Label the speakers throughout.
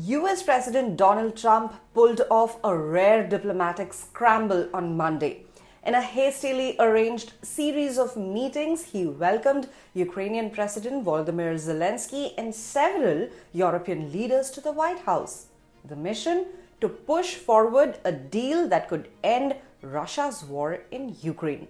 Speaker 1: US President Donald Trump pulled off a rare diplomatic scramble on Monday. In a hastily arranged series of meetings, he welcomed Ukrainian President Volodymyr Zelensky and several European leaders to the White House. The mission? To push forward a deal that could end Russia's war in Ukraine.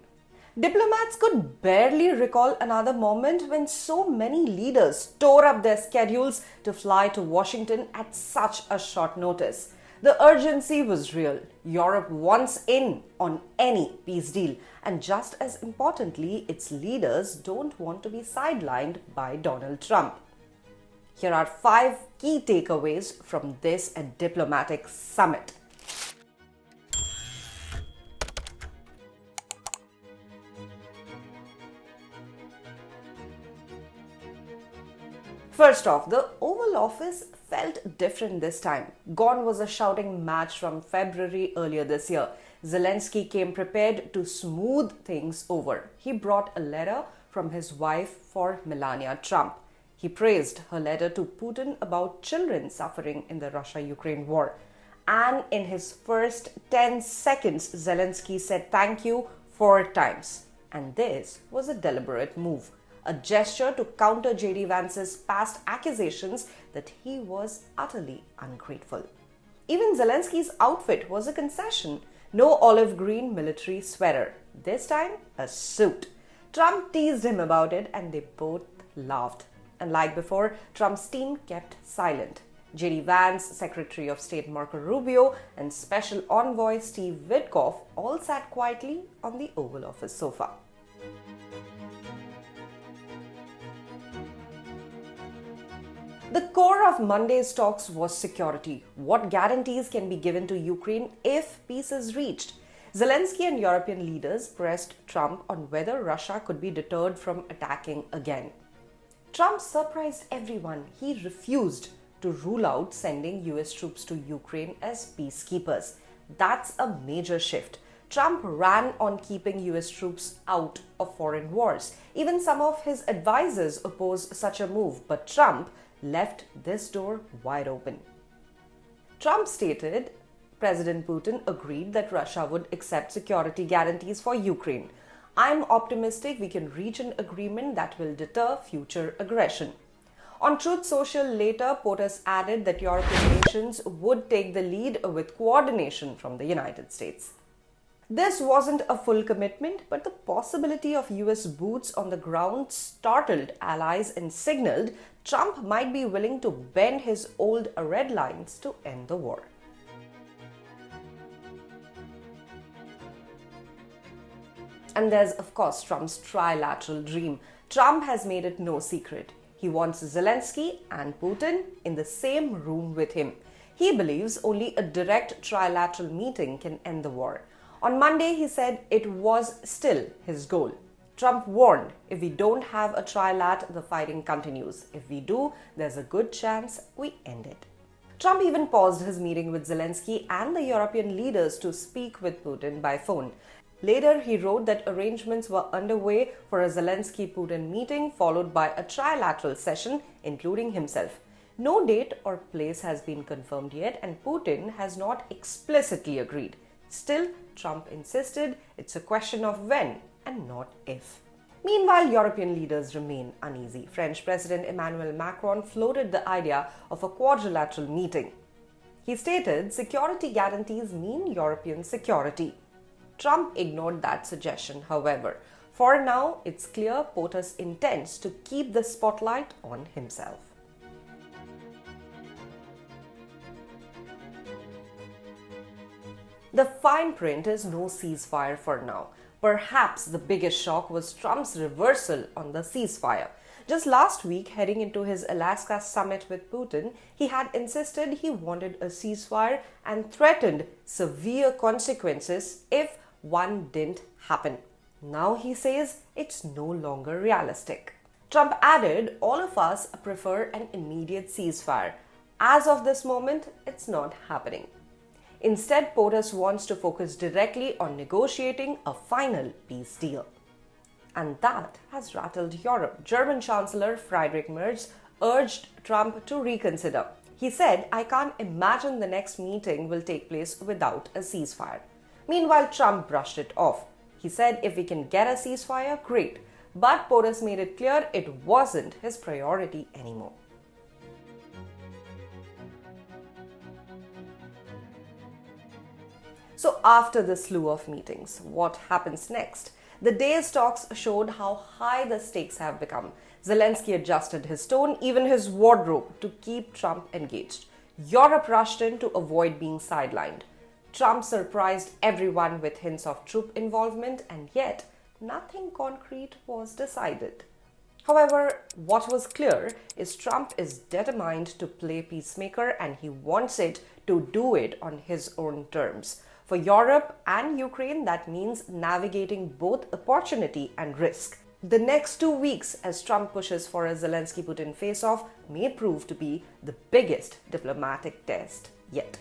Speaker 1: Diplomats could barely recall another moment when so many leaders tore up their schedules to fly to Washington at such a short notice. The urgency was real. Europe wants in on any peace deal, and just as importantly, its leaders don't want to be sidelined by Donald Trump. Here are 5 key takeaways from this diplomatic summit. First off, the Oval Office felt different this time. Gone was a shouting match from February earlier this year. Zelensky came prepared to smooth things over. He brought a letter from his wife for Melania Trump. He praised her letter to Putin about children suffering in the Russia-Ukraine war. And in his first 10 seconds, Zelensky said thank you 4 times. And this was a deliberate move. A gesture to counter J.D. Vance's past accusations that he was utterly ungrateful. Even Zelensky's outfit was a concession. No olive green military sweater. This time, a suit. Trump teased him about it and they both laughed. And like before, Trump's team kept silent. J.D. Vance, Secretary of State Marco Rubio, and Special Envoy Steve Witkoff all sat quietly on the Oval Office sofa. The core of Monday's talks was security. What guarantees can be given to Ukraine if peace is reached? Zelensky and European leaders pressed Trump on whether Russia could be deterred from attacking again. Trump surprised everyone. He refused to rule out sending US troops to Ukraine as peacekeepers. That's a major shift. Trump ran on keeping US troops out of foreign wars. Even some of his advisors opposed such a move, but Trump left this door wide open. Trump stated President Putin agreed that Russia would accept security guarantees for Ukraine. I'm optimistic we can reach an agreement that will deter future aggression. On Truth Social later, POTUS added that European nations would take the lead with coordination from the United States. This wasn't a full commitment, but the possibility of US boots on the ground startled allies and signaled Trump might be willing to bend his old red lines to end the war. And there's, of course, Trump's trilateral dream. Trump has made it no secret. He wants Zelensky and Putin in the same room with him. He believes only a direct trilateral meeting can end the war. On Monday, he said it was still his goal. Trump warned, if we don't have a trilat, the fighting continues. If we do, there's a good chance we end it. Trump even paused his meeting with Zelensky and the European leaders to speak with Putin by phone. Later, he wrote that arrangements were underway for a Zelensky-Putin meeting followed by a trilateral session, including himself. No date or place has been confirmed yet, and Putin has not explicitly agreed. Still, Trump insisted it's a question of when and not if. Meanwhile, European leaders remain uneasy. French President Emmanuel Macron floated the idea of a quadrilateral meeting. He stated security guarantees mean European security. Trump ignored that suggestion, however. For now, it's clear POTUS intends to keep the spotlight on himself. The fine print is no ceasefire for now. Perhaps the biggest shock was Trump's reversal on the ceasefire. Just last week, heading into his Alaska summit with Putin, he had insisted he wanted a ceasefire and threatened severe consequences if one didn't happen. Now he says it's no longer realistic. Trump added, all of us prefer an immediate ceasefire. As of this moment, it's not happening. Instead, POTUS wants to focus directly on negotiating a final peace deal. And that has rattled Europe. German Chancellor Friedrich Merz urged Trump to reconsider. He said, "I can't imagine the next meeting will take place without a ceasefire." Meanwhile, Trump brushed it off. He said if we can get a ceasefire, great. But Boris made it clear it wasn't his priority anymore. So after the slew of meetings, what happens next? The day's talks showed how high the stakes have become. Zelensky adjusted his tone, even his wardrobe, to keep Trump engaged. Europe rushed in to avoid being sidelined. Trump surprised everyone with hints of troop involvement, and yet nothing concrete was decided. However, what was clear is Trump is determined to play peacemaker, and he wants to do it on his own terms. For Europe and Ukraine, that means navigating both opportunity and risk. The next 2 weeks, as Trump pushes for a Zelensky-Putin face-off, may prove to be the biggest diplomatic test yet.